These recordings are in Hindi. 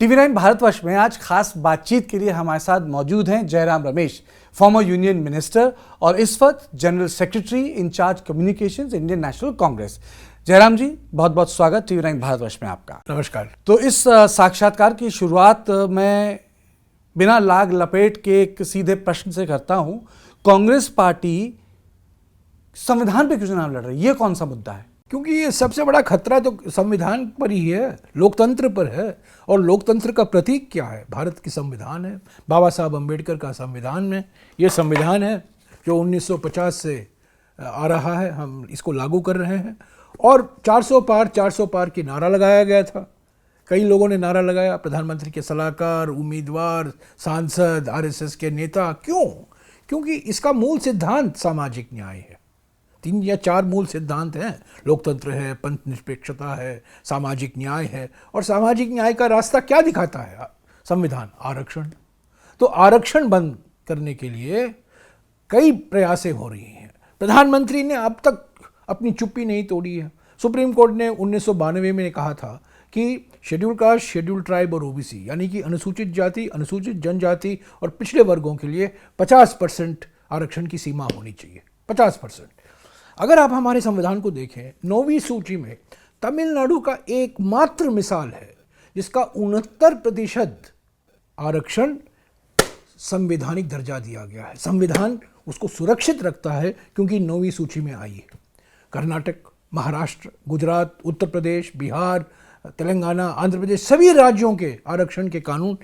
TV9 भारतवर्ष में आज खास बातचीत के लिए हमारे साथ मौजूद हैं Jairam Ramesh, former union minister और इस वक्त general secretary incharge communications Indian National Congress. Jairam ji, बहुत बहुत स्वागत TV9 भारतवर्ष में आपका। नमस्कार। तो इस साक्षात्कार की शुरुआत मैं बिना लाग लपेट के एक सीधे प्रश्न से करता हूं। कांग्रेस पार्टी संविधान पे क्यों चुनाव लड़ रही है? ये कौन सा मुद्दा है? क्योंकि ये सबसे बड़ा खतरा तो संविधान पर ही है, लोकतंत्र पर है। और लोकतंत्र का प्रतीक क्या है? भारत की संविधान है, बाबा साहब अम्बेडकर का संविधान में ये संविधान है जो 1950 से आ रहा है, हम इसको लागू कर रहे हैं। और 400 पार की नारा लगाया गया था। कई लोगों ने नारा लगाया, प्रधानमंत्री के सलाहकार, उम्मीदवार, सांसद, आरएसएस के नेता। क्यों? क्योंकि इसका मूल सिद्धांत सामाजिक न्याय है। 3 या 4 मूल सिद्धांत हैं। लोकतंत्र है, पंथ निरपेक्षता है, सामाजिक न्याय है। और सामाजिक न्याय का रास्ता क्या दिखाता है संविधान? आरक्षण। तो आरक्षण बंद करने के लिए कई प्रयासें हो रही हैं। प्रधानमंत्री ने अब तक अपनी चुप्पी नहीं तोड़ी है। सुप्रीम कोर्ट ने 1992 में कहा था कि शेड्यूल कास्ट, शेड्यूल ट्राइब और ओबीसी यानी कि अनुसूचित जाति, अनुसूचित जनजाति और पिछड़े वर्गों के लिए 50% आरक्षण की सीमा होनी चाहिए। 50%। अगर आप हमारे संविधान को देखें, 9वीं सूची में तमिलनाडु का एकमात्र मिसाल है जिसका 69% आरक्षण संवैधानिक दर्जा दिया गया है। संविधान उसको सुरक्षित रखता है क्योंकि 9वीं सूची में आई है। कर्नाटक, महाराष्ट्र, गुजरात, उत्तर प्रदेश, बिहार, तेलंगाना, आंध्र प्रदेश, सभी राज्यों के आरक्षण के कानून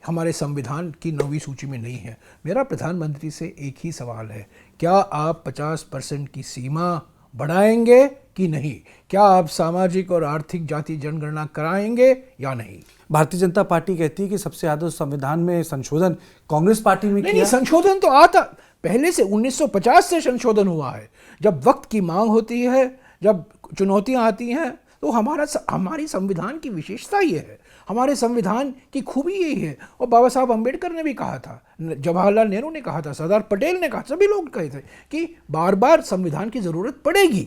हमारे संविधान की 9वीं सूची में नहीं है। मेरा प्रधानमंत्री से एक ही सवाल है, क्या आप 50% की सीमा बढ़ाएंगे कि नहीं? क्या आप सामाजिक और आर्थिक जाति जनगणना कराएंगे या नहीं? भारतीय जनता पार्टी कहती है कि सबसे ज्यादा संविधान में संशोधन कांग्रेस पार्टी में नहीं, संशोधन तो आता पहले से 1950 से संशोधन हुआ है। जब वक्त की मांग होती है, जब चुनौतियां आती हैं, तो हमारी संविधान की विशेषता ये है, हमारे संविधान की खूबी यही है। और बाबा साहब अम्बेडकर ने भी कहा था, जवाहरलाल नेहरू ने कहा था, सरदार पटेल ने कहा, सभी लोग कहे थे कि बार बार संविधान की ज़रूरत पड़ेगी।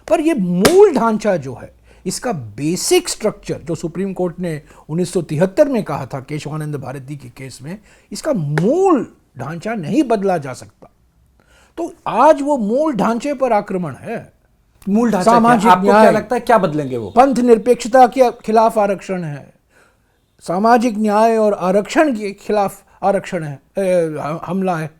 पर ये मूल ढांचा जो है, इसका बेसिक स्ट्रक्चर जो सुप्रीम कोर्ट ने 1973 में कहा था केशवानंद भारती के केस में, इसका मूल ढांचा नहीं बदला जा सकता। तो आज वो मूल ढांचे पर आक्रमण है। मूल ढांचा सामाजिक आपको क्या लगता है क्या बदलेंगे वो? पंथ निरपेक्षता के खिलाफ आरक्षण है, सामाजिक न्याय और आरक्षण के खिलाफ आरक्षण है, हमला है।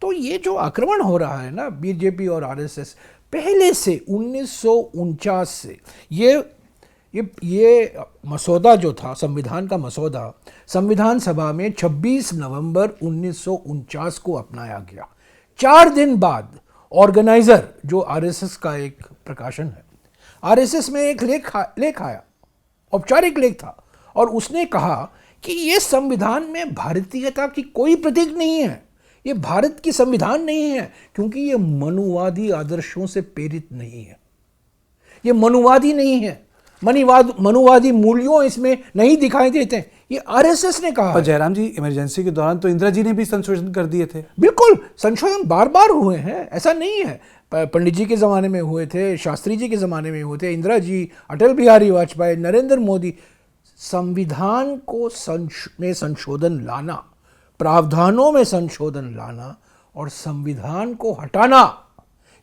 तो ये जो आक्रमण हो रहा है ना, बीजेपी और आरएसएस पहले से 1949 से ये मसौदा जो था, संविधान का मसौदा, संविधान सभा में 26 नवंबर 1949 को अपनाया गया। 4 दिन बाद ऑर्गेनाइजर जो आरएसएस का एक प्रकाशन है, आरएसएस में एक लेख आया, औपचारिक लेख था, और उसने कहा कि ये संविधान में भारतीयता की कोई प्रतीक नहीं है, ये भारत की संविधान नहीं है, क्योंकि ये मनुवादी आदर्शों से प्रेरित नहीं है, ये मनुवादी नहीं है, मनुवादी मूल्यों इसमें नहीं दिखाई देते हैं। ये आरएसएस ने कहा। पर जयराम जी, इमरजेंसी के दौरान तो इंदिरा जी ने भी संशोधन कर दिए थे। बिल्कुल, संशोधन बार बार हुए हैं, ऐसा नहीं है। पंडित जी के ज़माने में हुए थे, शास्त्री जी के ज़माने में हुए थे, इंदिरा जी, अटल बिहारी वाजपेयी, नरेंद्र मोदी। संविधान को में संशोधन लाना, प्रावधानों में संशोधन लाना और संविधान को हटाना,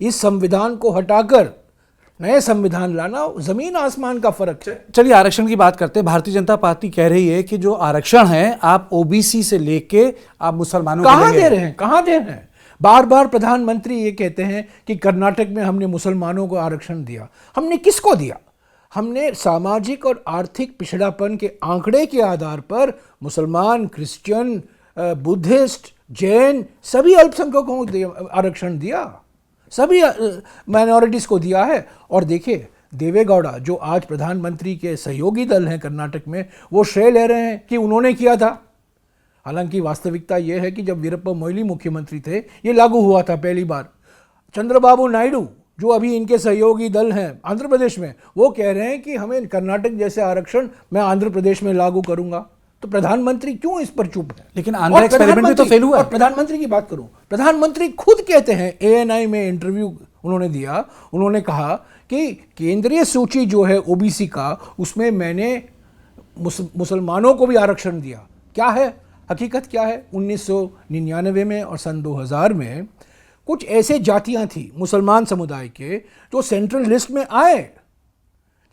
इस संविधान को हटाकर नए संविधान लाना, जमीन आसमान का फर्क है। चलिए आरक्षण की बात करते हैं। भारतीय जनता पार्टी कह रही है कि जो आरक्षण है आप ओबीसी से लेके आप मुसलमानों को कहां दे रहे हैं? कहां दे रहे हैं? बार बार प्रधानमंत्री ये कहते हैं कि कर्नाटक में हमने मुसलमानों को आरक्षण दिया। हमने किसको दिया? हमने सामाजिक और आर्थिक पिछड़ापन के आंकड़े के आधार पर मुसलमान, क्रिश्चियन, बुद्धिस्ट, जैन सभी अल्पसंख्यकों को आरक्षण दिया, सभी माइनॉरिटीज़ को दिया है। और देखिए, देवेगौड़ा जो आज प्रधानमंत्री के सहयोगी दल हैं कर्नाटक में, वो श्रेय ले रहे हैं कि उन्होंने किया था। हालांकि वास्तविकता ये है कि जब वीरप्पा मोइली मुख्यमंत्री थे, ये लागू हुआ था पहली बार। चंद्रबाबू नायडू जो अभी इनके सहयोगी दल हैं आंध्र प्रदेश में, वो कह रहे हैं कि हमें कर्नाटक जैसे आरक्षण मैं आंध्र प्रदेश में लागू करूंगा। तो प्रधानमंत्री क्यों इस पर चुप है? लेकिन आंध्र एक्सपेरिमेंट भी तो फेल हुआ। प्रधानमंत्री की बात करूं, प्रधानमंत्री खुद कहते हैं, ANI में इंटरव्यू उन्होंने दिया, उन्होंने कहा कि केंद्रीय सूची जो है ओबीसी का, उसमें मैंने मुसलमानों को भी आरक्षण दिया। क्या है हकीकत, क्या है? 1999 में और सन 2000 में कुछ ऐसे जातियां थी मुसलमान समुदाय के जो सेंट्रल लिस्ट में आए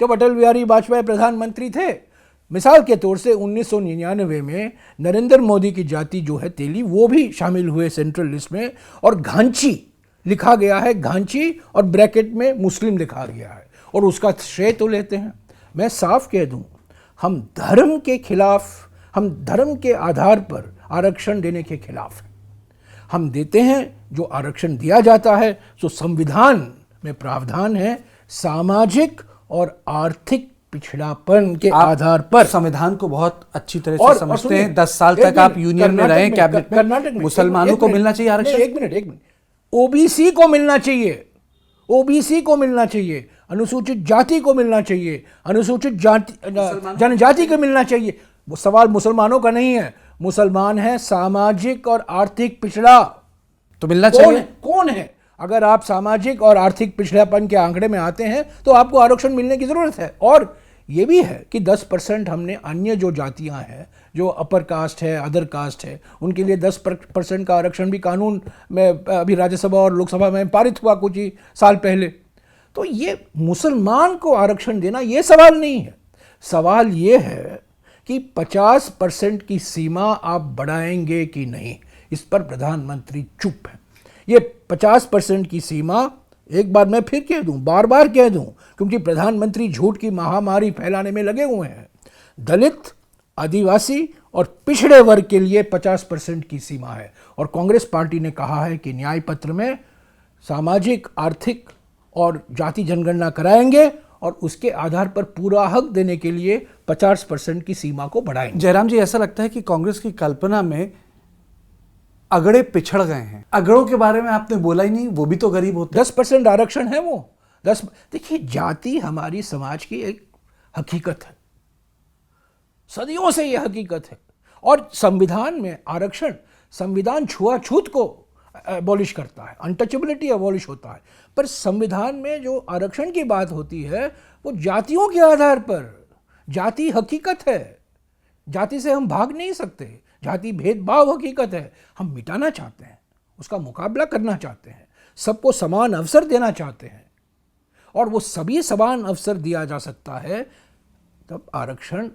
जब अटल बिहारी वाजपेयी प्रधानमंत्री थे। मिसाल के तौर से 1999 में नरेंद्र मोदी की जाति जो है तेली, वो भी शामिल हुए सेंट्रल लिस्ट में, और घांची लिखा गया है, घांची, और ब्रैकेट में मुस्लिम लिखा गया है, और उसका श्रेय तो लेते हैं। मैं साफ कह दूं, हम धर्म के खिलाफ, हम धर्म के आधार पर आरक्षण देने के खिलाफ हैं। हम देते हैं जो आरक्षण दिया जाता है तो संविधान में प्रावधान है सामाजिक और आर्थिक पिछड़ापन के आधार पर। संविधान को बहुत अच्छी तरह से समझते हैं। 10 साल तक आप यूनियन में रहे, कैबिनेट में, कर्नाटक में मुसलमानों को मिलना चाहिए आरक्षण। एक मिनट, ओबीसी को मिलना चाहिए, ओबीसी को मिलना चाहिए, अनुसूचित जाति को मिलना चाहिए, अनुसूचित जाति जनजाति को मिलना चाहिए। वो सवाल मुसलमानों का नहीं है, मुसलमान है सामाजिक और आर्थिक पिछड़ा, तो मिलना चाहिए। कौन है? अगर आप सामाजिक और आर्थिक पिछड़ापन के आंकड़े में आते हैं तो आपको आरक्षण मिलने की जरूरत है। और ये भी है कि 10% हमने अन्य जो जातियां हैं, जो अपर कास्ट है, अदर कास्ट है, उनके लिए 10% का आरक्षण भी कानून में अभी राज्यसभा और लोकसभा में पारित हुआ कुछ ही साल पहले। तो ये मुसलमान को आरक्षण देना ये सवाल नहीं है। सवाल ये है कि 50% की सीमा आप बढ़ाएंगे कि नहीं, इस पर प्रधानमंत्री चुप है। ये 50% की सीमा, एक बार मैं फिर कह दूं, बार बार कह दूं, क्योंकि प्रधानमंत्री झूठ की महामारी फैलाने में लगे हुए हैं। दलित, आदिवासी और पिछड़े वर्ग के लिए 50% की सीमा है, और कांग्रेस पार्टी ने कहा है कि न्याय पत्र में सामाजिक, आर्थिक और जाति जनगणना कराएंगे और उसके आधार पर पूरा हक देने के लिए 50% की सीमा को बढ़ाएंगे। जयराम जी, ऐसा लगता है कि कांग्रेस की कल्पना में अगड़े पिछड़ गए हैं। अगड़ों के बारे में आपने बोला ही नहीं, वो भी तो गरीब होते। 10% आरक्षण है वो 10। देखिए, जाति हमारी समाज की एक हकीकत है, सदियों से यह हकीकत है। और संविधान में आरक्षण, संविधान छुआछूत को अबॉलिश करता है, अनटचेबिलिटी अबॉलिश होता है, पर संविधान में जो आरक्षण की बात होती है वो जातियों के आधार पर। जाति हकीकत है, जाति से हम भाग नहीं सकते। जाति भेदभाव हकीकत है, हम मिटाना चाहते हैं, उसका मुकाबला करना चाहते हैं, सबको समान अवसर देना चाहते हैं, और वो सभी समान अवसर दिया जा सकता है तब आरक्षण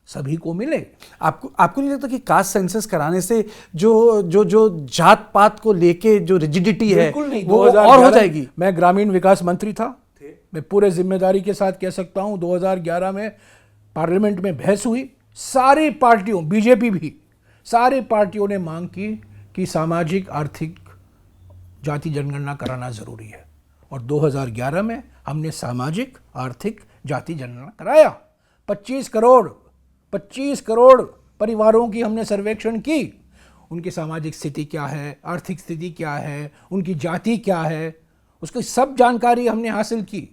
सभी को मिले। आपको नहीं लगता कि कास्ट सेंसस कराने से जो जात पात को लेके जो रिजिडिटी है वो और हो जाएगी? मैं ग्रामीण विकास मंत्री था, मैं पूरे जिम्मेदारी के साथ कह सकता हूं, 2011 में पार्लियामेंट में बहस हुई, सारी पार्टियों, बीजेपी भी, सारी पार्टियों ने मांग की कि सामाजिक, आर्थिक, जाति जनगणना कराना जरूरी है, और 2011 में हमने सामाजिक, आर्थिक, जाति जनगणना कराया। 25 करोड़ परिवारों की हमने सर्वेक्षण की, उनकी सामाजिक स्थिति क्या है, आर्थिक स्थिति क्या है, उनकी जाति क्या है, उसकी सब जानकारी हमने हासिल की।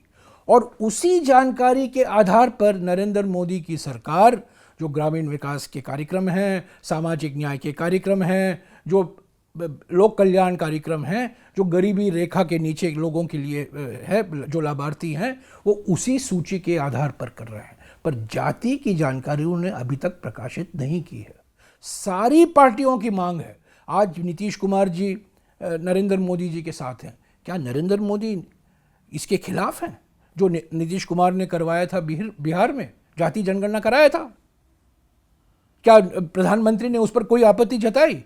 और उसी जानकारी के आधार पर नरेंद्र मोदी की सरकार, जो ग्रामीण विकास के कार्यक्रम हैं, सामाजिक न्याय के कार्यक्रम हैं, जो लोक कल्याण कार्यक्रम हैं, जो गरीबी रेखा के नीचे लोगों के लिए है, जो लाभार्थी हैं, वो उसी सूची के आधार पर कर रहे हैं। पर जाति की जानकारी उन्होंने अभी तक प्रकाशित नहीं की है। सारी पार्टियों की मांग है। आज नीतीश कुमार जी नरेंद्र मोदी जी के साथ हैं, क्या नरेंद्र मोदी इसके खिलाफ हैं? जो नीतीश कुमार ने करवाया था बिहार में, जाति जनगणना कराया था, क्या प्रधानमंत्री ने उस पर कोई आपत्ति जताई?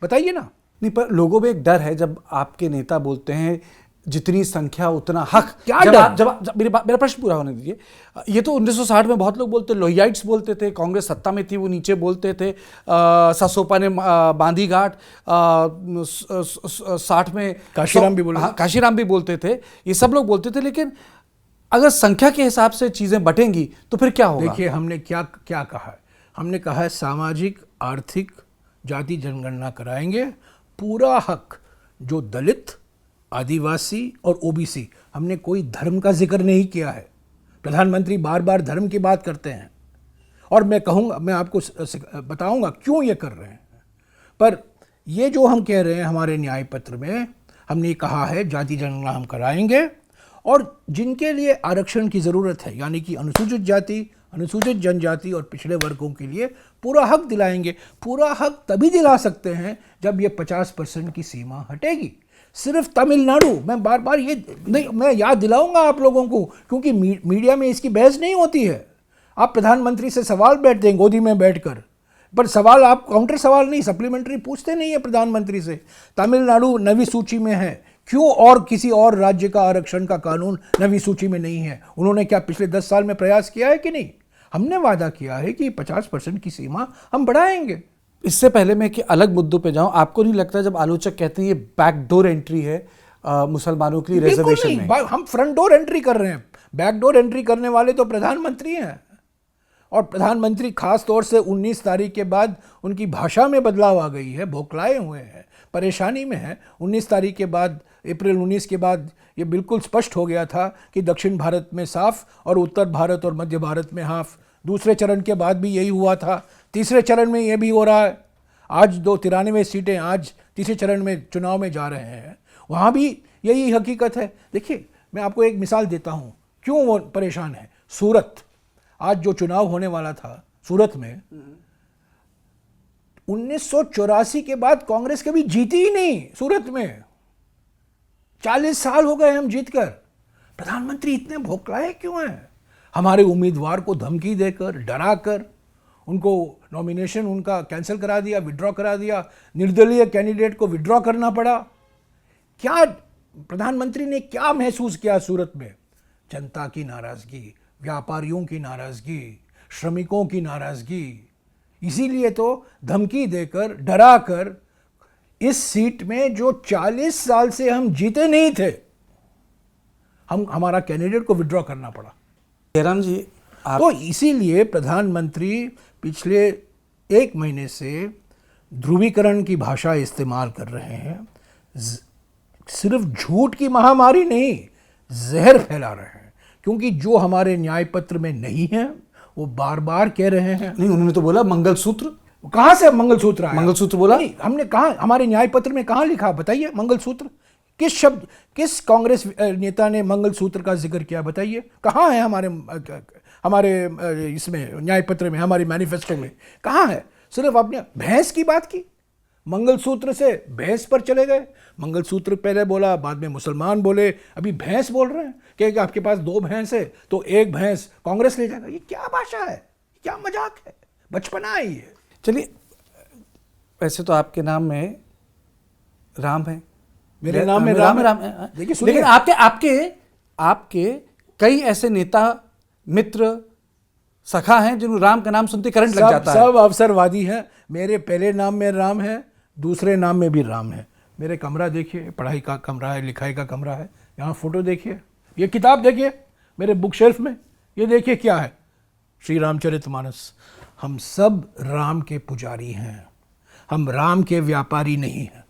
बताइए ना। नहीं, पर लोगों में एक डर है जब आपके नेता बोलते हैं जितनी संख्या उतना हक। क्या जब मेरा प्रश्न पूरा होने दीजिए। ये तो 1960 में बहुत लोग बोलते, लोहियाइट्स बोलते थे, कांग्रेस सत्ता में थी वो नीचे बोलते थे, ससोपा ने बांदी घाट, 60 में काशीराम भी बोलते थे, ये सब लोग बोलते थे। लेकिन अगर संख्या के हिसाब से चीजें बटेंगी तो फिर क्या होगा? देखिए, हमने क्या कहा है, हमने कहा है सामाजिक, आर्थिक, जाति जनगणना कराएंगे, पूरा हक जो दलित, आदिवासी और ओबीसी, हमने कोई धर्म का जिक्र नहीं किया है। प्रधानमंत्री बार बार धर्म की बात करते हैं, और मैं कहूँगा, मैं आपको बताऊंगा क्यों ये कर रहे हैं। पर ये जो हम कह रहे हैं, हमारे न्याय पत्र में हमने कहा है जाति जनगणना हम कराएंगे, और जिनके लिए आरक्षण की ज़रूरत है, यानी कि अनुसूचित जाति, अनुसूचित जनजाति और पिछड़े वर्गों के लिए पूरा हक दिलाएंगे। पूरा हक तभी दिला सकते हैं जब ये 50% की सीमा हटेगी। सिर्फ तमिलनाडु, मैं बार बार ये नहीं, मैं याद दिलाऊंगा आप लोगों को, क्योंकि मीडिया में इसकी बहस नहीं होती है। आप प्रधानमंत्री से सवाल बैठते हैं गोदी में बैठकर, पर सवाल आप काउंटर सवाल नहीं, सप्लीमेंट्री पूछते नहीं है प्रधानमंत्री से। तमिलनाडु नवी सूची में है, क्यों और किसी और राज्य का आरक्षण का कानून नवी सूची में नहीं है? उन्होंने क्या पिछले 10 साल में प्रयास किया है कि नहीं? हमने वादा किया है कि 50% की सीमा हम बढ़ाएंगे। इससे पहले मैं कि अलग मुद्दों पे जाऊं, आपको नहीं लगता जब आलोचक कहते हैं ये बैकडोर एंट्री है मुसलमानों के लिए रिजर्वेशन में? हम फ्रंट डोर एंट्री कर रहे हैं। बैकडोर एंट्री करने वाले तो प्रधानमंत्री हैं, और प्रधानमंत्री खास तौर से 19 तारीख के बाद उनकी भाषा में बदलाव आ गई है, बौखलाए हुए हैं, परेशानी में है। 19 तारीख के बाद, अप्रैल 19 के बाद ये बिल्कुल स्पष्ट हो गया था कि दक्षिण भारत में साफ और उत्तर भारत और मध्य भारत में हाफ। दूसरे चरण के बाद भी यही हुआ था, तीसरे चरण में ये भी हो रहा है। आज 93 सीटें आज तीसरे चरण में चुनाव में जा रहे हैं, वहाँ भी यही हकीकत है। देखिए, मैं आपको एक मिसाल देता हूँ क्यों वो परेशान है। सूरत, आज जो चुनाव होने वाला था सूरत में, 1984 के बाद कांग्रेस कभी जीती ही नहीं सूरत में। 40 साल हो गए हम जीतकर। प्रधानमंत्री इतने भौंकलाए क्यों हैं? हमारे उम्मीदवार को धमकी देकर, डराकर, उनको नॉमिनेशन उनका कैंसिल करा दिया, विड्रॉ करा दिया, निर्दलीय कैंडिडेट को विड्रॉ करना पड़ा। क्या प्रधानमंत्री ने क्या महसूस किया सूरत में? जनता की नाराजगी, व्यापारियों की नाराजगी, श्रमिकों की नाराजगी। इसीलिए तो धमकी देकर, डराकर इस सीट में जो 40 साल से हम जीते नहीं थे, हमारा कैंडिडेट को विड्रॉ करना पड़ा। जयराम जी, तो इसीलिए प्रधानमंत्री पिछले 1 महीने से ध्रुवीकरण की भाषा इस्तेमाल कर रहे हैं। सिर्फ झूठ की महामारी नहीं, जहर फैला रहे हैं, क्योंकि जो हमारे न्याय पत्र में नहीं है वो बार बार कह रहे हैं। नहीं, उन्होंने तो बोला मंगलसूत्र। कहाँ से मंगलसूत्र आया? मंगलसूत्र बोला नहीं, हमने कहा, हमारे न्याय पत्र में कहाँ लिखा? बताइए मंगलसूत्र। किस शब्द, किस कांग्रेस नेता ने मंगलसूत्र का जिक्र किया? बताइए कहाँ है हमारे इसमें न्याय पत्र में, हमारे मैनिफेस्टो में कहाँ है? सिर्फ आपने भैंस की बात की, मंगलसूत्र से भैंस पर चले गए। मंगलसूत्र पहले बोला, बाद में मुसलमान बोले, अभी भैंस बोल रहे हैं कि आपके पास 2 भैंस है तो 1 भैंस कांग्रेस ले जाएगा। ये क्या भाषा है? क्या मजाक है? बचपना है ये। चलिए, वैसे तो आपके नाम में राम है, मेरे नाम में राम है। देखिए, लेकिन आपके कई ऐसे नेता, मित्र, सखा हैं जिन्होंने राम का नाम सुनते करंट लग जाता है। सब अवसरवादी हैं। मेरे पहले नाम में राम है, दूसरे नाम में भी राम है। मेरे कमरा देखिए, पढ़ाई का कमरा है, लिखाई का कमरा है। यहाँ फोटो देखिए, ये किताब देखिए मेरे बुक शेल्फ में, ये देखिए क्या है, श्री रामचरितमानस। हम सब राम के पुजारी हैं, हम राम के व्यापारी नहीं हैं।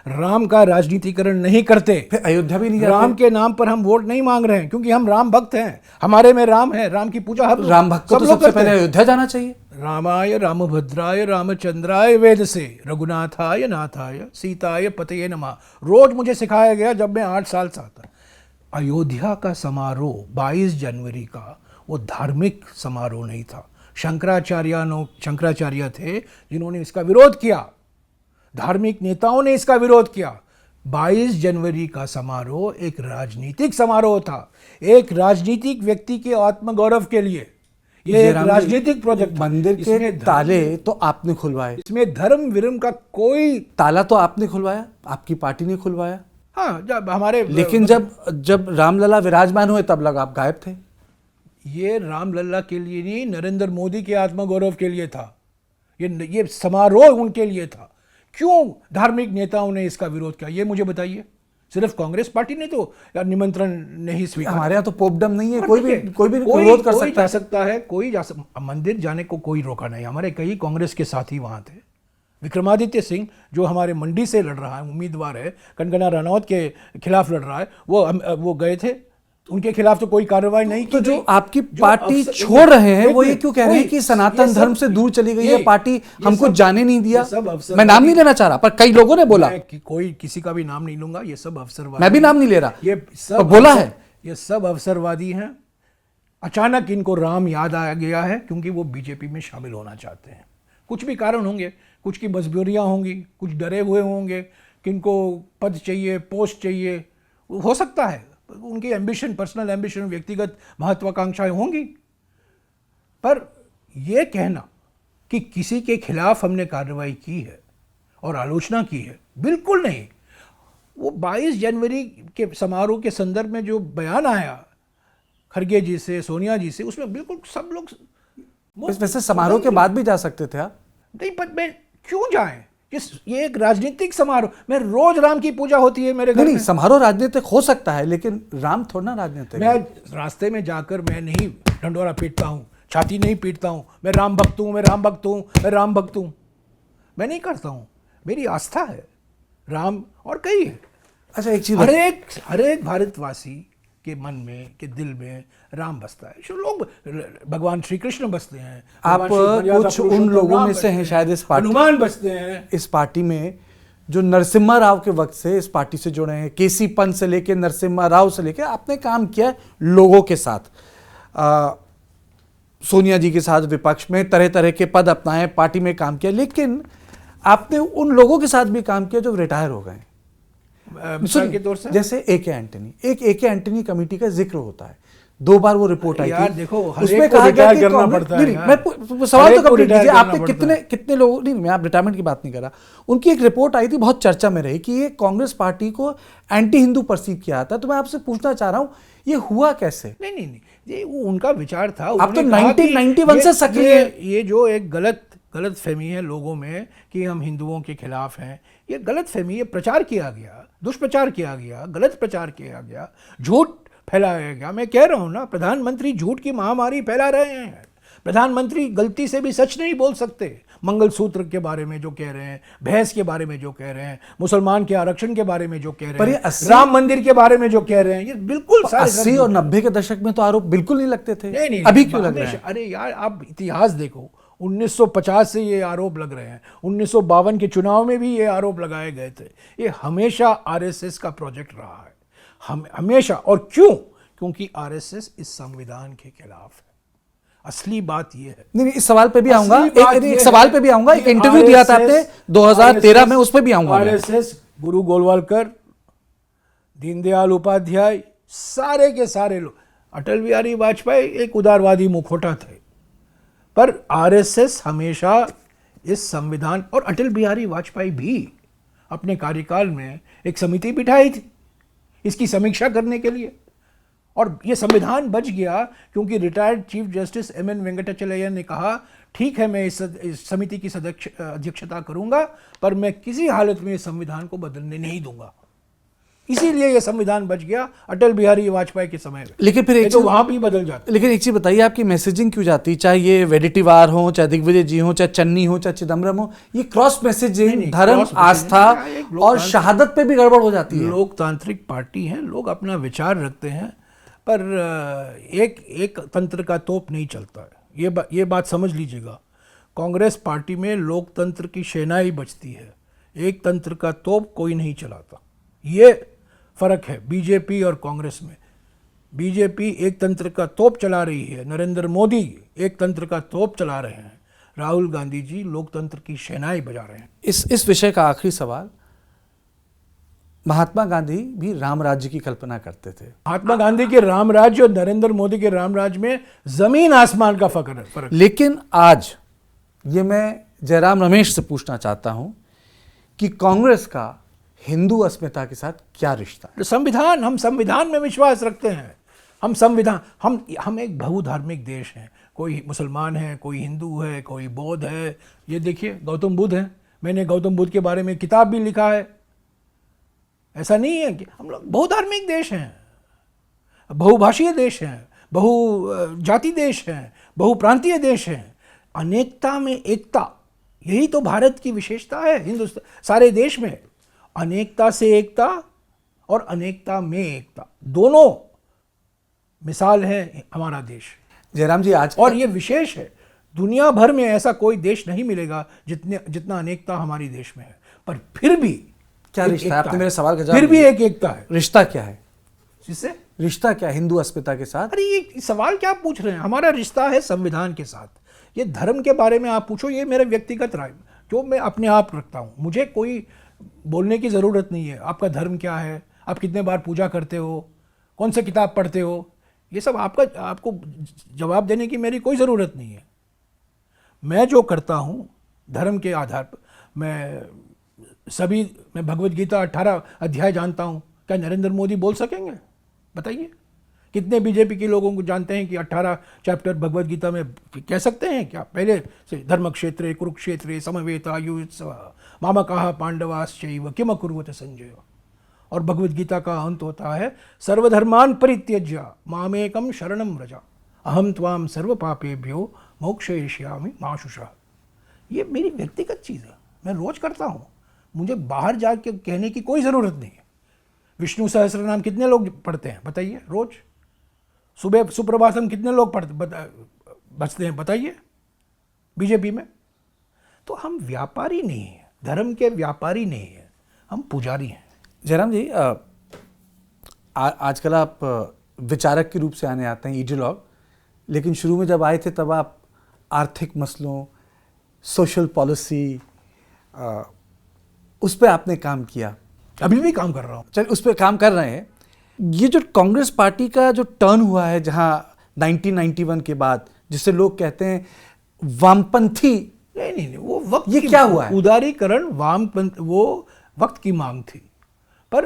राम का राजनीतिकरण नहीं करते। फिर अयोध्या भी नहीं जाते। राम के नाम पर हम वोट नहीं मांग रहे हैं, क्योंकि हम राम भक्त हैं। हमारे में राम है, राम की पूजा हम राम भक्त को तो सबसे पहले अयोध्या जाना चाहिए। रामाय रामभद्राय रामचंद्राय वेद से रघुनाथाय नाथाय सीताय पतये नमः रोज मुझे सिखाया गया जब मैं 8 साल था। अयोध्या का समारोह 22 जनवरी का वो धार्मिक समारोह नहीं था। शंकराचार्य थे जिन्होंने इसका विरोध किया, धार्मिक नेताओं ने इसका विरोध किया। 22 जनवरी का समारोह एक राजनीतिक समारोह था, एक राजनीतिक व्यक्ति के आत्मगौरव के लिए। ये एक राजनीतिक प्रोजेक्ट। मंदिर के ताले तो आपने खुलवाए, इसमें धर्म विरम का कोई ताला तो आपने खुलवाया, आपकी पार्टी ने खुलवाया। हाँ, जब हमारे, लेकिन जब रामलला विराजमान हुए तब लगा आप गायब थे। ये रामलला के लिए नहीं, नरेंद्र मोदी के आत्मगौरव के लिए था। ये समारोह उनके लिए था। क्यों धार्मिक नेताओं ने इसका विरोध किया, ये मुझे बताइए। सिर्फ कांग्रेस पार्टी ने तो निमंत्रण नहीं स्वीकारा। हमारे यहाँ तो पोपडम नहीं है, कोई भी विरोध कर सकता है। कोई मंदिर जाने को कोई रोका नहीं। हमारे कई कांग्रेस के साथी वहाँ थे। विक्रमादित्य सिंह जो हमारे मंडी से लड़ रहा है, उम्मीदवार है, कंगना रनौत के खिलाफ लड़ रहा है, वो गए थे, उनके खिलाफ तो कोई कार्रवाई नहीं की। तो जो आपकी पार्टी छोड़ रहे हैं वो ये क्यों कह रहे हैं कि सनातन धर्म से दूर चली गई है पार्टी, हमको जाने नहीं दिया। मैं नाम नहीं लेना चाह रहा, पर कई लोगों ने बोला। कोई किसी का भी नाम नहीं लूंगा, ये सब अवसरवादी। मैं भी नाम नहीं ले रहा, ये सब बोला है, ये सब अवसरवादी हैं। अचानक इनको राम याद आ गया है क्योंकि वो बीजेपी में शामिल होना चाहते हैं। कुछ भी कारण होंगे, कुछ की मजबूरियां होंगी, कुछ डरे हुए होंगे कि इनको पद चाहिए, पोस्ट चाहिए, हो सकता है उनकी एम्बिशन, पर्सनल एम्बिशन, व्यक्तिगत महत्वाकांक्षाएं होंगी। पर यह कहना कि किसी के खिलाफ हमने कार्रवाई की है और आलोचना की है, बिल्कुल नहीं। वो 22 जनवरी के समारोह के संदर्भ में जो बयान आया खड़गे जी से, सोनिया जी से, उसमें बिल्कुल सब लोग वैसे समारोह के बाद भी जा सकते थे आप। नहीं, पर मैं क्यों जाएं? ये एक राजनीतिक समारोह, मैं रोज राम की पूजा होती है मेरे घर नहीं, में। समारोह राजनीतिक हो सकता है लेकिन राम थोड़ा ना राजनीतिक है। मैं रास्ते में जाकर मैं नहीं ढंडोरा पीटता हूँ, छाती नहीं पीटता हूँ, मैं राम भक्त हूँ, मैं राम भक्त हूँ, मैं राम भक्त हूँ, मैं नहीं करता हूँ। मेरी आस्था है राम और कई है। अच्छा, एक चीज हर एक भारतवासी के मन में, के दिल में राम बसता है। जो लोग भगवान श्री कृष्ण बसते हैं, आप कुछ उन लोगों में से हैं शायद इस पार्टी, हनुमान बसते हैं इस पार्टी में जो नरसिम्हा राव के वक्त से इस पार्टी से जुड़े हैं। केसी पंत से लेके नरसिम्हा राव से लेके आपने काम किया लोगों के साथ, सोनिया जी के साथ विपक्ष में तरह तरह के पद अपनाए, पार्टी में काम किया, लेकिन आपने उन लोगों के साथ भी काम किया जो रिटायर हो गए। के तौर से जैसे ए.के. एंटनी कमेटी का जिक्र होता है, 2 बार वो रिपोर्ट आई यार थी। देखो, उसमें कहा गया कि करना पड़ता है। मैं सवाल तो कंप्लीट कीजिए, आपने कितने लोगों, नहीं मैं आप रिटायरमेंट की बात नहीं कर रहा, उनकी एक रिपोर्ट आई थी, बहुत चर्चा में रही कि ये कांग्रेस पार्टी को एंटी हिंदू परसीव किया था। तो मैं आपसे पूछना चाह रहा हूँ ये हुआ कैसे? नहीं, ये वो उनका विचार था। आप तो 1991 से सक्रिय हैं। ये जो एक गलत फहमी है लोगों में कि हम हिंदुओं के खिलाफ हैं, ये गलत फहमी, ये प्रचार किया गया, दुष्प्रचार किया गया, गलत प्रचार किया गया, झूठ फैलाया गया। मैं कह रहा हूं ना, प्रधानमंत्री झूठ की महामारी फैला रहे हैं। प्रधानमंत्री गलती से भी सच नहीं बोल सकते। मंगलसूत्र के बारे में जो कह रहे हैं, भैंस के बारे में जो कह रहे हैं, मुसलमान के आरक्षण के बारे में जो कह रहे हैं, राम मंदिर के बारे में जो कह रहे हैं, ये बिल्कुल 80 और 90 के दशक में तो आरोप बिल्कुल नहीं लगते थे। नहीं, अभी क्यों लग रहे हैं? अरे यार, आप इतिहास देखो, 1950 से ये आरोप लग रहे हैं, 1952 के चुनाव में भी ये आरोप लगाए गए थे। ये हमेशा आरएसएस का प्रोजेक्ट रहा है, हमेशा। और क्योंकि आरएसएस इस संविधान के खिलाफ है। असली बात ये है। नहीं, इस सवाल पे भी आऊंगा, एक सवाल पे भी आऊंगा। एक इंटरव्यू दिया था आपने 2013 में, उस पे भी आऊंगा। आरएसएस, गुरु गोलवालकर, दीनदयाल उपाध्याय, सारे के सारे लोग, अटल बिहारी वाजपेयी एक उदारवादी मुखौटा थे, पर आरएसएस हमेशा इस संविधान, और अटल बिहारी वाजपेयी भी अपने कार्यकाल में एक समिति बिठाई थी इसकी समीक्षा करने के लिए, और ये संविधान बच गया क्योंकि रिटायर्ड चीफ जस्टिस एम.एन. वेंकटाचलैया ने कहा, ठीक है मैं इस समिति की अध्यक्षता करूंगा, पर मैं किसी हालत में इस संविधान को बदलने नहीं दूंगा। इसीलिए यह संविधान बच गया अटल बिहारी वाजपेयी के समय में। लेकिन फिर तो वहां भी बदल जाता। लेकिन एक चीज बताइए, आपकी मैसेजिंग क्यों जाती, चाहे ये वेडिटिवार हो, चाहे दिग्विजय जी हो, चाहे चन्नी हो, चाहे चिदम्बरम हो, ये क्रॉस मैसेजिंग धर्म, आस्था और शहादत पे भी गड़बड़ हो जाती है। लोकतांत्रिक पार्टी है, लोग अपना विचार रखते हैं, पर एक तंत्र का तोप नहीं चलता है। ये बात समझ लीजिएगा। कांग्रेस पार्टी में लोकतंत्र की सेनाई बचती है, एक तंत्र का तोप कोई नहीं चलाता। ये फर्क है बीजेपी और कांग्रेस में। बीजेपी एक तंत्र का तोप चला रही है, नरेंद्र मोदी एक तंत्र का तोप चला रहे हैं, राहुल गांधी जी लोकतंत्र की सेनाई बजा रहे हैं। इस विषय का आखिरी सवाल, महात्मा गांधी भी राम राज्य की कल्पना करते थे। महात्मा गांधी के राम राज्य और नरेंद्र मोदी के राम राज्य में जमीन आसमान का फर्क है। लेकिन आज ये मैं जयराम रमेश से पूछना चाहता हूं कि कांग्रेस का हिंदू अस्मिता के साथ क्या रिश्ता है? संविधान, हम संविधान में विश्वास रखते हैं। हम एक बहुधार्मिक देश हैं। कोई मुसलमान है, कोई हिंदू है, कोई बौद्ध है। ये देखिए गौतम बुद्ध हैं, मैंने गौतम बुद्ध के बारे में किताब भी लिखा है। ऐसा नहीं है कि हम लोग बहुधार्मिक देश हैं, बहुभाषीय देश हैं, बहुजाति देश हैं, बहुप्रांतीय देश हैं। अनेकता में एकता, यही तो भारत की विशेषता है। हिंदुस्तान सारे देश में अनेकता से एकता और अनेकता में एकता, दोनों मिसाल है हमारा देश। जयराम जी, आज और ये विशेष है, दुनिया भर में ऐसा कोई देश नहीं मिलेगा जितना अनेकता हमारी देश में है। पर फिर भी क्या रिश्ता है? आपने मेरे सवाल का जवाब फिर भी एक एकता है। रिश्ता क्या है? जिससे रिश्ता क्या है हिंदू अस्मिता के साथ? अरे ये सवाल क्या पूछ रहे हैं? हमारा रिश्ता है संविधान के साथ। ये धर्म के बारे में आप पूछो, ये मेरा व्यक्तिगत राय जो मैं अपने आप रखता हूँ। मुझे कोई बोलने की ज़रूरत नहीं है आपका धर्म क्या है, आप कितने बार पूजा करते हो, कौन सा किताब पढ़ते हो, ये सब आपको जवाब देने की मेरी कोई ज़रूरत नहीं है। मैं जो करता हूँ धर्म के आधार पर, मैं भगवत गीता 18 अध्याय जानता हूँ। क्या नरेंद्र मोदी बोल सकेंगे? बताइए, कितने बीजेपी के लोगों को जानते हैं कि 18 चैप्टर भगवत गीता में कह सकते हैं क्या? पहले से धर्म क्षेत्रे कुरुक्षेत्रे समवेतायुत्सव मामकाः पांडवाश्चैव किम अकुर्वत संजय। और भगवत गीता का अंत होता है सर्वधर्मान परित्यज्य मामेकम शरणम व्रज अहम त्वाम सर्व पापेभ्यो मोक्षयिष्यामि मा शुचः। ये मेरी व्यक्तिगत चीज़ है, मैं रोज करता हूँ, मुझे बाहर जाके कहने की कोई ज़रूरत नहीं है। विष्णु सहस्त्रनाम कितने लोग पढ़ते हैं बताइए? रोज सुबह सुप्रभातम कितने लोग बचते हैं बताइए बीजेपी में? तो हम व्यापारी नहीं हैं, धर्म के व्यापारी नहीं हैं, हम पुजारी हैं। जयराम जी, आजकल आप विचारक के रूप से आते हैं, इडियोलॉग, लेकिन शुरू में जब आए थे तब आप आर्थिक मसलों, सोशल पॉलिसी, उस पर आपने काम किया। अभी भी काम कर रहा हूँ। चल, उस पर काम कर रहे हैं। ये जो कांग्रेस पार्टी का जो टर्न हुआ है जहां 1991 के बाद, जिसे लोग कहते हैं वामपंथी, नहीं, वो वक्त ये क्या हुआ है? उदारीकरण वामपंथ वो वक्त की मांग थी, पर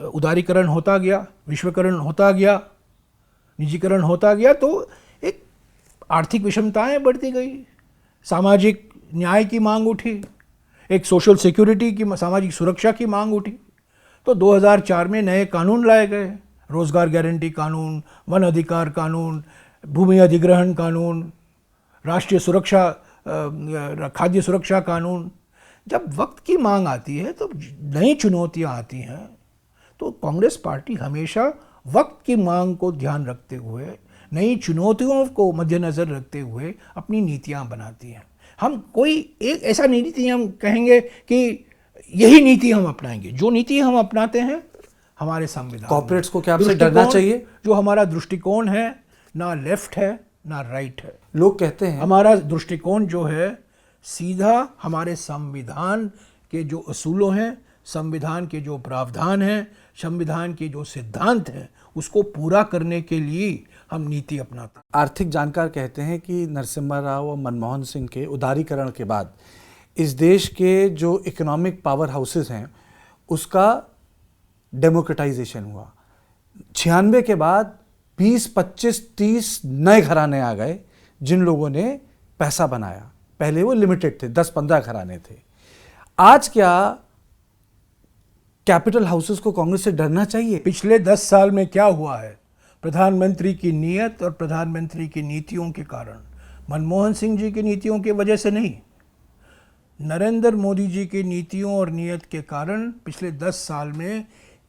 उदारीकरण होता गया, विश्वकरण होता गया, निजीकरण होता गया, तो एक आर्थिक विषमताएं बढ़ती गई, सामाजिक न्याय की मांग उठी, एक सोशल सिक्योरिटी की, सामाजिक सुरक्षा की मांग उठी। तो 2004 में नए कानून लाए गए, रोजगार गारंटी कानून, वन अधिकार कानून, भूमि अधिग्रहण कानून, राष्ट्रीय सुरक्षा, खाद्य सुरक्षा कानून। जब वक्त की मांग आती है तो नई चुनौतियां आती हैं, तो कांग्रेस पार्टी हमेशा वक्त की मांग को ध्यान रखते हुए, नई चुनौतियों को मद्देनज़र रखते हुए अपनी नीतियां बनाती हैं। हम कोई एक ऐसा नीति हम कहेंगे कि यही नीति हम अपनाएंगे, जो नीति हम अपनाते हैं हमारे संविधान। कॉर्पोरेट्स को क्या आपसे डरना चाहिए? जो हमारा दृष्टिकोण है, ना लेफ्ट है ना राइट है। लोग कहते हैं हमारा दृष्टिकोण जो है सीधा हमारे संविधान के जो असूलों हैं, संविधान के जो प्रावधान हैं, संविधान के जो सिद्धांत हैं, उसको पूरा करने के लिए हम नीति अपनाते हैं। आर्थिक जानकार कहते हैं कि नरसिम्हा राव और मनमोहन सिंह के उदारीकरण के बाद इस देश के जो इकोनॉमिक पावर हाउसेस हैं उसका डेमोक्रेटाइजेशन हुआ। 96 के बाद 20, 25, 30 नए घराने आ गए जिन लोगों ने पैसा बनाया। पहले वो लिमिटेड थे, 10-15 घराने थे। आज क्या कैपिटल हाउसेस को कांग्रेस से डरना चाहिए? पिछले 10 साल में क्या हुआ है? प्रधानमंत्री की नीयत और प्रधानमंत्री की नीतियों के कारण, मनमोहन सिंह जी की नीतियों की वजह से नहीं, नरेंद्र मोदी जी की नीतियों और नीयत के कारण पिछले 10 साल में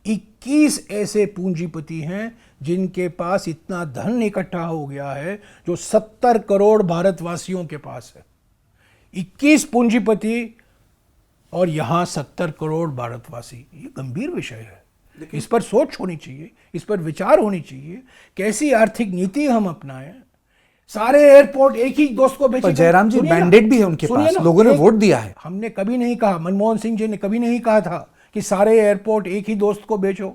21 ऐसे पूंजीपति हैं जिनके पास इतना धन इकट्ठा हो गया है जो 70 करोड़ भारतवासियों के पास है। 21 पूंजीपति और यहाँ 70 करोड़ भारतवासी, ये गंभीर विषय है। इस पर सोच होनी चाहिए, इस पर विचार होनी चाहिए, कैसी आर्थिक नीति हम अपनाएं। सारे एयरपोर्ट एक ही दोस्त को बेचे। जयराम जी, मैंडेट भी है उनके पास, लोगों ने वोट दिया है। हमने कभी नहीं कहा, मनमोहन सिंह जी ने कभी नहीं कहा था कि सारे एयरपोर्ट एक ही दोस्त को बेचो।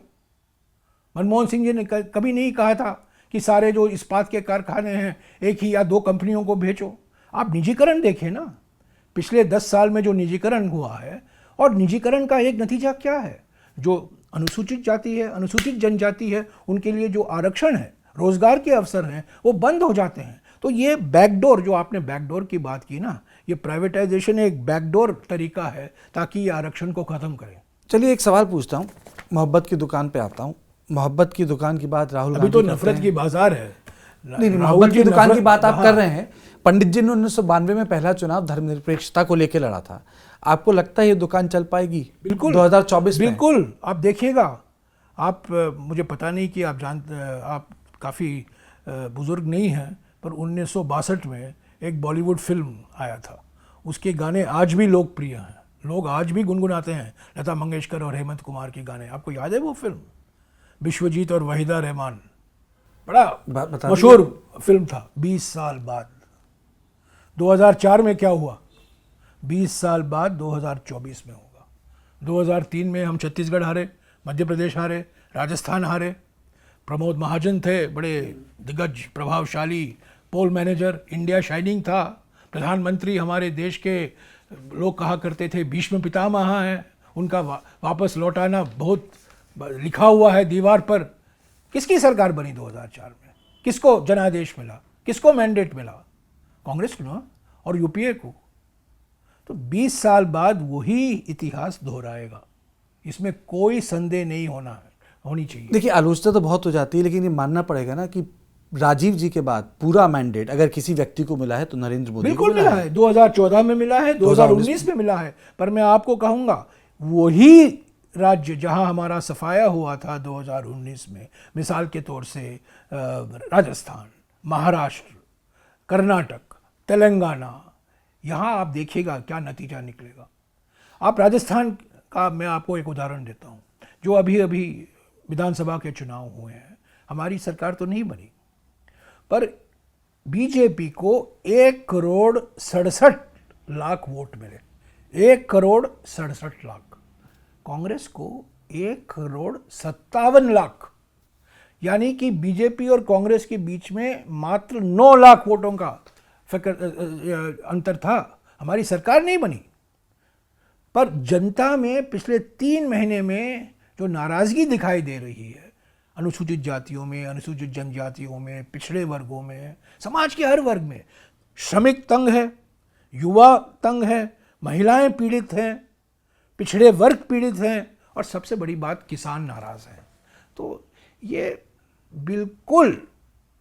मनमोहन सिंह जी ने कभी नहीं कहा था कि सारे जो इस्पात के कारखाने हैं एक ही या 2 कंपनियों को बेचो। आप निजीकरण देखें ना, पिछले 10 साल में जो निजीकरण हुआ है, और निजीकरण का एक नतीजा क्या है? जो अनुसूचित जाति है, अनुसूचित जनजाति है, उनके लिए जो आरक्षण है, रोजगार के अवसर हैं, वो बंद हो जाते हैं। तो ये बैकडोर, जो आपने बैकडोर की बात की ना, ये प्राइवेटाइजेशन एक बैकडोर तरीका है ताकि ये आरक्षण को खत्म करें। चलिए एक सवाल पूछता हूँ, मोहब्बत की दुकान पे आता हूँ। मोहब्बत की दुकान की बात राहुल अभी तो नफरत की बाजार है। नहीं, मोहब्बत की दुकान की बात आप कर रहे हैं। पंडित जी ने 1992 में पहला चुनाव धर्मनिरपेक्षता को लेकर लड़ा था। आपको लगता है ये दुकान चल पाएगी? बिल्कुल 2024 में? बिल्कुल, आप देखिएगा। आप मुझे पता नहीं कि आप काफ़ी बुजुर्ग नहीं हैं, पर 1962 में एक बॉलीवुड फिल्म आया था, उसके गाने आज भी लोकप्रिय हैं, लोग आज भी गुनगुनाते हैं, लता मंगेशकर और हेमंत कुमार के गाने। आपको याद है वो फिल्म? विश्वजीत और वहीदा रहमान, बड़ा बता मशहूर फिल्म था। 20 साल बाद 2004 में क्या हुआ, 20 साल बाद 2024 में होगा। 2003 में हम छत्तीसगढ़ हारे, मध्य प्रदेश हारे, राजस्थान हारे। प्रमोद महाजन थे, बड़े दिग्गज प्रभावशाली पोल मैनेजर, इंडिया शाइनिंग था। प्रधानमंत्री हमारे देश के लोग कहा करते थे भीष्म पितामह हैं, उनका वापस लौटाना बहुत लिखा हुआ है दीवार पर। किसकी सरकार बनी 2004 में? किसको जनादेश मिला, किसको मैंडेट मिला? कांग्रेस को ना, और यूपीए को। तो 20 साल बाद वही इतिहास दोहराएगा, इसमें कोई संदेह नहीं होनी चाहिए। देखिए, आलोचना तो बहुत हो जाती है, लेकिन ये मानना पड़ेगा ना कि राजीव जी के बाद पूरा मैंडेट अगर किसी व्यक्ति को मिला है तो नरेंद्र मोदी बिल्कुल मिला है। 2014 में मिला है, 2019 में मिला है। पर मैं आपको कहूंगा वही राज्य जहां हमारा सफाया हुआ था 2019 में, मिसाल के तौर से राजस्थान, महाराष्ट्र, कर्नाटक, तेलंगाना, यहाँ आप देखिएगा क्या नतीजा निकलेगा। आप राजस्थान का मैं आपको एक उदाहरण देता हूँ। जो अभी अभी विधानसभा के चुनाव हुए हैं, हमारी सरकार तो नहीं बनी, पर बीजेपी को 1,67,00,000 वोट मिले। 1,67,00,000। कांग्रेस को 1,57,00,000। यानी कि बीजेपी और कांग्रेस के बीच में मात्र 9 लाख वोटों का अंतर था। हमारी सरकार नहीं बनी, पर जनता में पिछले 3 महीने में जो नाराजगी दिखाई दे रही है, अनुसूचित जातियों में, अनुसूचित जनजातियों में, पिछड़े वर्गों में, समाज के हर वर्ग में, श्रमिक तंग है, युवा तंग है, महिलाएं पीड़ित हैं, पिछड़े वर्ग पीड़ित हैं, और सबसे बड़ी बात किसान नाराज हैं। तो ये बिल्कुल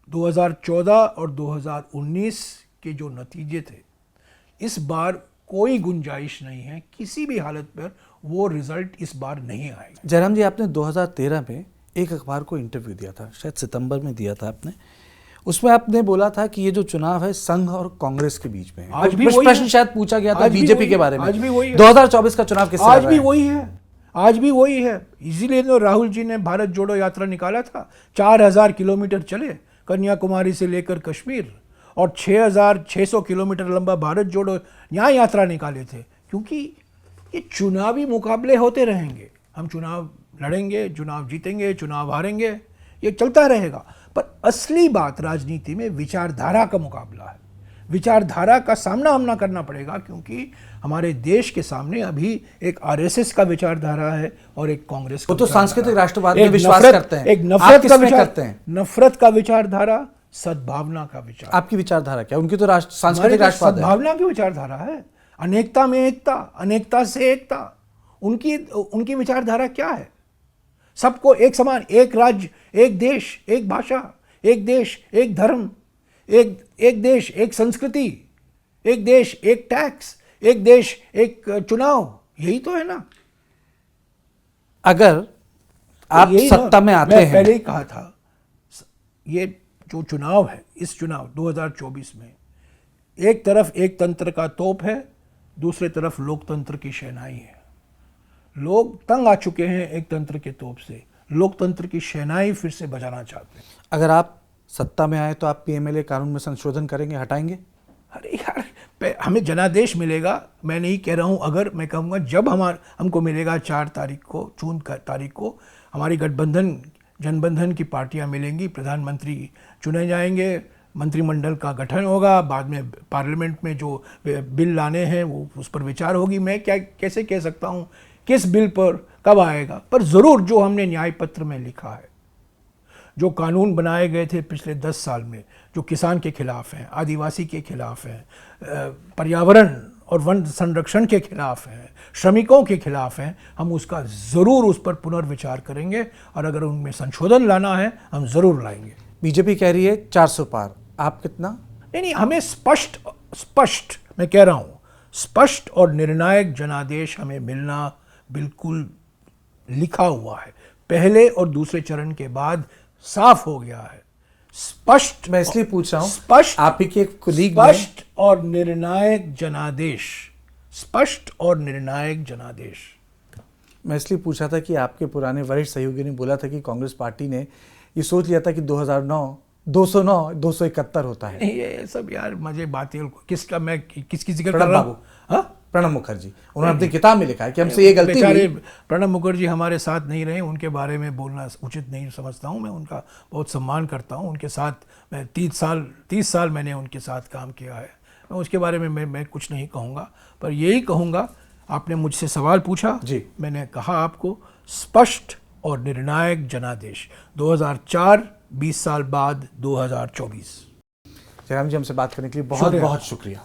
2014 और 2019 के जो नतीजे थे, इस बार कोई गुंजाइश नहीं है, किसी भी हालत पर वो रिजल्ट इस बार नहीं आएगा। जयराम जी, आपने 2013 में एक अखबार को इंटरव्यू दिया था, शायद सितंबर में दिया था आपने। उसमें आपने बोला था कि ये जो चुनाव है संघ और कांग्रेस के बीच में है। आज भी प्रश्न शायद पूछा गया था बीजेपी के बारे में। आज भी वही है। 2024 का चुनाव किससे आज भी वही है, आज भी वही है। इसीलिए तो राहुल जी ने भारत जोड़ो यात्रा निकाला था। 4,000 किलोमीटर चले कन्याकुमारी से लेकर कश्मीर, और 6,600 किलोमीटर लंबा भारत जोड़ो न्याय यात्रा निकाले थे, क्योंकि ये चुनावी मुकाबले होते रहेंगे। हम चुनाव लड़ेंगे, चुनाव जीतेंगे, चुनाव हारेंगे, ये चलता रहेगा। पर असली बात राजनीति में विचारधारा का मुकाबला है। विचारधारा का सामना हमना करना पड़ेगा, क्योंकि हमारे देश के सामने अभी एक आरएसएस का विचारधारा है और एक कांग्रेस का। वो तो सांस्कृतिक राष्ट्रवाद में विश्वास करते हैं, एक नफरत का विचार करते हैं, नफरत का विचारधारा, सद्भावना का विचार। आपकी विचारधारा क्या? उनकी तो सांस्कृतिक राष्ट्रवाद है। सद्भावना की विचारधारा है, अनेकता में एकता, अनेकता से एकता। उनकी विचारधारा क्या है? सबको एक समान, एक राज्य, एक देश, एक भाषा, एक देश, एक धर्म, एक देश, एक संस्कृति, एक देश, एक टैक्स, एक देश, एक चुनाव। यही तो है ना। अगर आप सत्ता में आते हैं, पहले ही कहा था, ये जो चुनाव है, इस चुनाव 2024 में एक तरफ एक तंत्र का तोप है, दूसरे तरफ लोकतंत्र की शहनाई है। लोग तंग आ चुके हैं एक तंत्र के तोप से, लोकतंत्र की शहनाई फिर से बजाना चाहते हैं। अगर आप सत्ता में आए तो आप पीएमएलए कानून में संशोधन करेंगे, हटाएंगे? अरे यार, हमें जनादेश मिलेगा। मैं नहीं कह रहा हूं अगर, मैं कहूँगा जब हमको मिलेगा 4 तारीख को, जून तारीख को हमारी गठबंधन, जनबंधन की पार्टियां मिलेंगी, प्रधानमंत्री चुने जाएंगे, मंत्रिमंडल का गठन होगा, बाद में पार्लियामेंट में जो बिल लाने हैं वो उस पर विचार होगी। मैं कैसे कह सकता हूं किस बिल पर कब आएगा, पर ज़रूर जो हमने न्याय पत्र में लिखा है, जो कानून बनाए गए थे पिछले 10 साल में, जो किसान के खिलाफ हैं, आदिवासी के खिलाफ हैं, पर्यावरण और वन संरक्षण के खिलाफ हैं, श्रमिकों के खिलाफ हैं, हम उसका ज़रूर उस पर पुनर्विचार करेंगे, और अगर उनमें संशोधन लाना है हम ज़रूर लाएंगे। बीजेपी कह रही है 400 पार, आप कितना? नहीं, हमें स्पष्ट मैं कह रहा हूँ, स्पष्ट और निर्णायक जनादेश हमें मिलना बिल्कुल लिखा हुआ है। पहले और दूसरे चरण के बाद साफ हो गया है। स्पष्ट, मैं इसलिए पूछ रहा हूं, स्पष्ट, आप ही के कुलीग स्पष्ट और निर्णायक जनादेश, स्पष्ट और निर्णायक जनादेश। मैं इसलिए पूछा था कि आपके पुराने वरिष्ठ सहयोगी ने बोला था कि कांग्रेस पार्टी ने ये सोच लिया था कि 2009 209 271 होता है। ये सब यार मजे बातें, किसका मैं किसकी जिक्र कर प्रणब रहा बाबू, हूँ? हाँ, प्रणब मुखर्जी, उन्होंने अपनी किताब में लिखा है कि हमसे ये गलती बेचारे हुई। प्रणब मुखर्जी हमारे साथ नहीं रहे, उनके बारे में बोलना उचित नहीं समझता हूँ। मैं उनका बहुत सम्मान करता हूँ, उनके साथ मैं 30 साल मैंने उनके साथ काम किया है। मैं उसके बारे में मैं कुछ नहीं कहूँगा, पर यही कहूँगा, आपने मुझसे सवाल पूछा जी, मैंने कहा आपको स्पष्ट और निर्णायक जनादेश 2004, 20 साल बाद 2024। जयराम जी, हमसे बात करने के लिए बहुत बहुत शुक्रिया।